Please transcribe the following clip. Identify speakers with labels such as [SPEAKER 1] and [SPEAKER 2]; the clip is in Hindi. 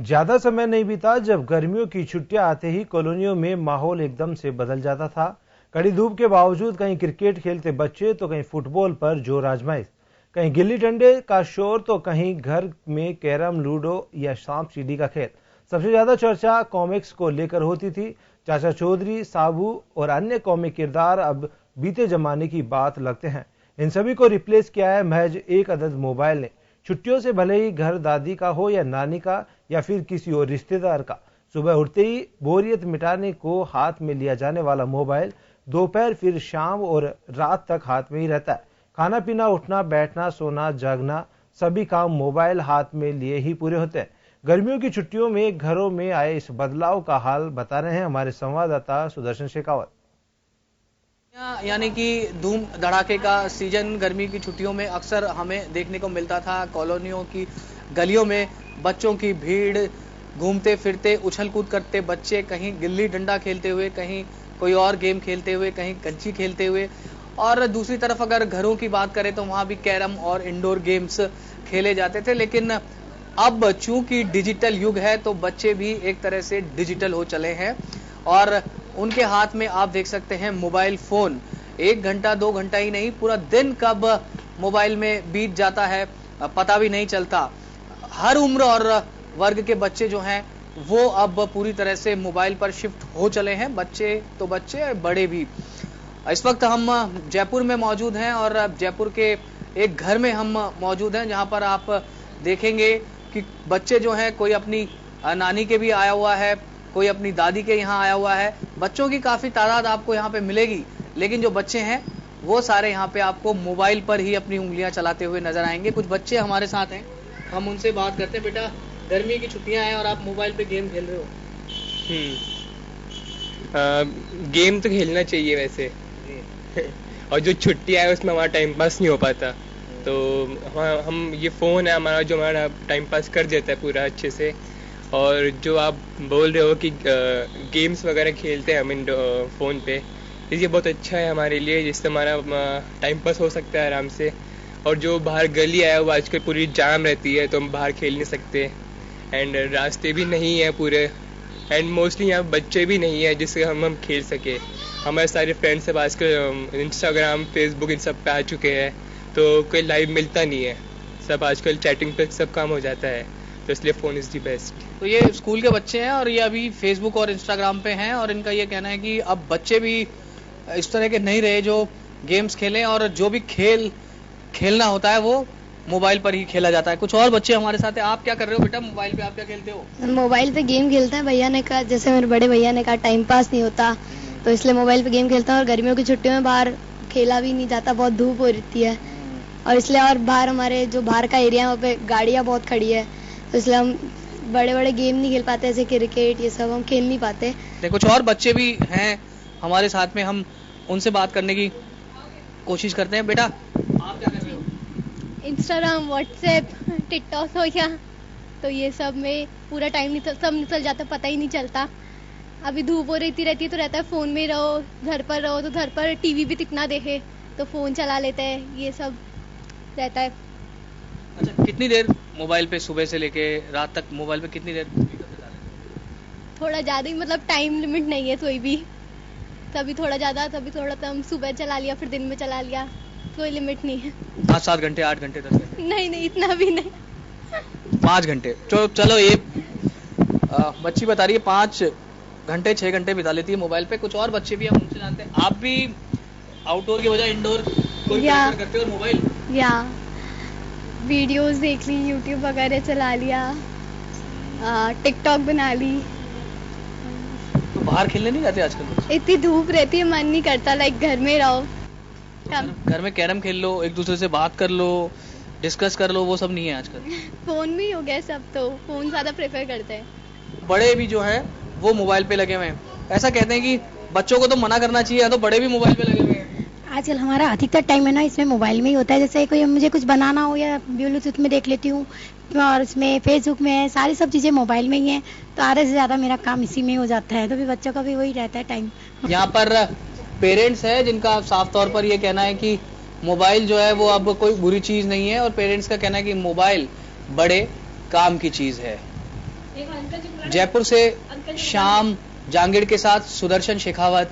[SPEAKER 1] ज्यादा समय नहीं बीता जब गर्मियों की छुट्टियां आते ही कॉलोनियों में माहौल एकदम से बदल जाता था। कड़ी धूप के बावजूद कहीं क्रिकेट खेलते बच्चे तो कहीं फुटबॉल पर जोर आजमाइश, कहीं गिल्ली डंडे का शोर तो कहीं घर में कैरम, लूडो या सांप सीढ़ी का खेल। सबसे ज्यादा चर्चा कॉमिक्स को लेकर होती थी। चाचा चौधरी, साबू और अन्य कॉमिक किरदार अब बीते जमाने की बात लगते हैं। इन सभी को रिप्लेस किया है महज एक अदद मोबाइल ने। छुट्टियों से भले ही घर दादी का हो या नानी का या फिर किसी और रिश्तेदार का, सुबह उठते ही बोरियत मिटाने को हाथ में लिया जाने वाला मोबाइल दोपहर फिर शाम और रात तक हाथ में ही रहता है। खाना पीना, उठना बैठना, सोना जागना, सभी काम मोबाइल हाथ में लिए ही पूरे होते हैं। गर्मियों की छुट्टियों में घरों में आए इस बदलाव का हाल बता रहे हैं हमारे संवाददाता सुदर्शन शेखावत।
[SPEAKER 2] यानी कि धूम धड़ाके का सीजन गर्मी की छुट्टियों में अक्सर हमें देखने को मिलता था। कॉलोनियों की गलियों में बच्चों की भीड़, घूमते फिरते उछल कूद करते बच्चे, कहीं गिल्ली डंडा खेलते हुए, कहीं कोई और गेम खेलते हुए, कहीं कंची खेलते हुए। और दूसरी तरफ अगर घरों की बात करें तो वहां भी कैरम और इंडोर गेम्स खेले जाते थे। लेकिन अब चूंकि डिजिटल युग है तो बच्चे भी एक तरह से डिजिटल हो चले हैं और उनके हाथ में आप देख सकते हैं मोबाइल फोन। 1 घंटा 2 घंटा ही नहीं, पूरा दिन कब मोबाइल में बीत जाता है पता भी नहीं चलता। हर उम्र और वर्ग के बच्चे जो हैं वो अब पूरी तरह से मोबाइल पर शिफ्ट हो चले हैं। बच्चे तो बच्चे, बड़े भी। इस वक्त हम जयपुर में मौजूद हैं और जयपुर के एक घर में हम मौजूद हैं जहां पर आप देखेंगे कि बच्चे जो हैं, कोई अपनी नानी के भी आया हुआ है, कोई अपनी दादी के यहाँ आया हुआ है। बच्चों की काफी तादाद आपको यहाँ पे मिलेगी, लेकिन जो बच्चे हैं वो सारे यहाँ पे आपको मोबाइल पर ही अपनी उंगलियां चलाते हुए नजर आएंगे। कुछ बच्चे हमारे साथ हैं, हम उनसे बात करते हैं। बेटा, गर्मी की छुट्टियां हैं और आप मोबाइल पे गेम खेल रहे हो?
[SPEAKER 3] गेम तो खेलना चाहिए वैसे और जो छुट्टियां है उसमें हमारा टाइम पास नहीं हो पाता, तो हम ये फोन है हमारा जो हमारा टाइम पास कर देता है पूरा अच्छे से। और जो आप बोल रहे हो कि गेम्स वगैरह खेलते हैं हम इन फ़ोन पे, ये बहुत अच्छा है हमारे लिए, जिससे हमारा टाइम पास हो सकता है आराम से। और जो बाहर गली है वो आजकल पूरी जाम रहती है, तो हम बाहर खेल नहीं सकते एंड रास्ते भी नहीं है पूरे, एंड मोस्टली यहाँ बच्चे भी नहीं है जिससे हम खेल सके। हमारे सारे फ्रेंड्स सब आजकल इंस्टाग्राम, फेसबुक इन सब पे आ चुके हैं, तो कोई लाइव मिलता नहीं है, सब आजकल चैटिंग पे सब काम हो जाता है, तो इसलिए फ़ोन इज़ दी बेस्ट।
[SPEAKER 2] तो ये स्कूल के बच्चे हैं और ये अभी फेसबुक और इंस्टाग्राम पे हैं और इनका ये कहना है कि अब बच्चे भी इस तरह के नहीं रहे जो गेम्स खेलें, और जो भी खेलना होता है वो मोबाइल पर ही खेला जाता है। कुछ और बच्चे हमारे साथ हैं। आप क्या कर रहे हो बेटा मोबाइल पे? आप क्या खेलते हो?
[SPEAKER 4] मोबाइल पे गेम खेलते हैं। भैया ने कहा, जैसे मेरे बड़े भैया ने कहा टाइम पास नहीं होता, तो इसलिए मोबाइल पे गेम खेलता हूँ। और गर्मियों की छुट्टियों में बाहर खेला भी नहीं जाता, बहुत धूप हो रहती है और इसलिए, और बाहर हमारे जो बाहर का एरिया है वहाँ पे गाड़ियाँ बहुत खड़ी है, तो इसलिए हम बड़े बड़े गेम नहीं खेल पाते, जैसे क्रिकेट ये सब हम खेल नहीं पाते।
[SPEAKER 2] कुछ और बच्चे भी हैं हमारे साथ में, हम उनसे बात करने की कोशिश करते हैं। बेटा, आप क्या कर रहे हो?
[SPEAKER 5] इंस्टाग्राम, व्हाट्सएप, टिकटॉक हो गया, तो ये सब में पूरा टाइम सब निकल जाता, पता ही नहीं चलता। अभी धूप हो रहती है तो रहता है फोन में रहो, घर पर रहो तो घर पर टीवी भी कितना देखे, तो फोन चला लेते हैं, ये सब रहता है।
[SPEAKER 2] अच्छा, कितनी देर मोबाइल पे सुबह से लेके रात तक मोबाइल पे कितनी देर?
[SPEAKER 5] थोड़ा ज्यादा ही, मतलब टाइम लिमिट नहीं है कोई भी, कभी थोड़ा ज्यादा, कभी थोड़ा कम। सुबह चला लिया, फिर दिन में चला लिया, कोई लिमिट नहीं है।
[SPEAKER 2] 7 घंटे, 8 घंटे, 10 घंटे?
[SPEAKER 5] नहीं, इतना भी नहीं।
[SPEAKER 2] 5 घंटे। चलो ये बच्ची बता रही है 5 घंटे 6 घंटे बिता लेती है मोबाइल पे। कुछ और बच्चे भी हम उनसे जानते हैं। आप भी आउटडोर की बजाय इंडोर कोई प्रेफर करते हो मोबाइल?
[SPEAKER 5] या वीडियोस देख ली, यूट्यूब वगैरह चला लिया, टिकटॉक बना ली।
[SPEAKER 2] तो बाहर खेलने नहीं जाते आजकल?
[SPEAKER 5] इतनी धूप रहती है, मन नहीं करता, लाइक घर में रहो।
[SPEAKER 2] घर में कैरम खेल लो, एक दूसरे से बात कर लो, डिस्कस कर लो, वो सब नहीं है आजकल।
[SPEAKER 5] फोन में ही हो गया सब, तो फोन ज्यादा प्रेफर करते हैं।
[SPEAKER 2] बड़े भी जो हैं वो मोबाइल पे लगे हुए हैं। ऐसा कहते हैं कि बच्चों को तो मना करना चाहिए, तो बड़े भी मोबाइल पे लगे हुए हैं।
[SPEAKER 6] आजकल हमारा अधिकतर टाइम है ना इसमें मोबाइल में ही होता है। जैसे कोई मुझे कुछ बनाना हो या ब्लूटूथ में देख लेती हूँ, और इसमें फेसबुक में है, सारी सब चीजें मोबाइल में ही है, तो आधे से ज्यादा मेरा काम इसी में ही हो जाता है। तो भी बच्चों का भी वही रहता है टाइम।
[SPEAKER 2] यहाँ पर पेरेंट्स है जिनका साफ तौर पर ये कहना है कि मोबाइल जो है वो अब कोई बुरी चीज नहीं है, और पेरेंट्स का कहना है कि मोबाइल बड़े काम की चीज है। जयपुर से श्याम जांगिड़ के साथ सुदर्शन शेखावत,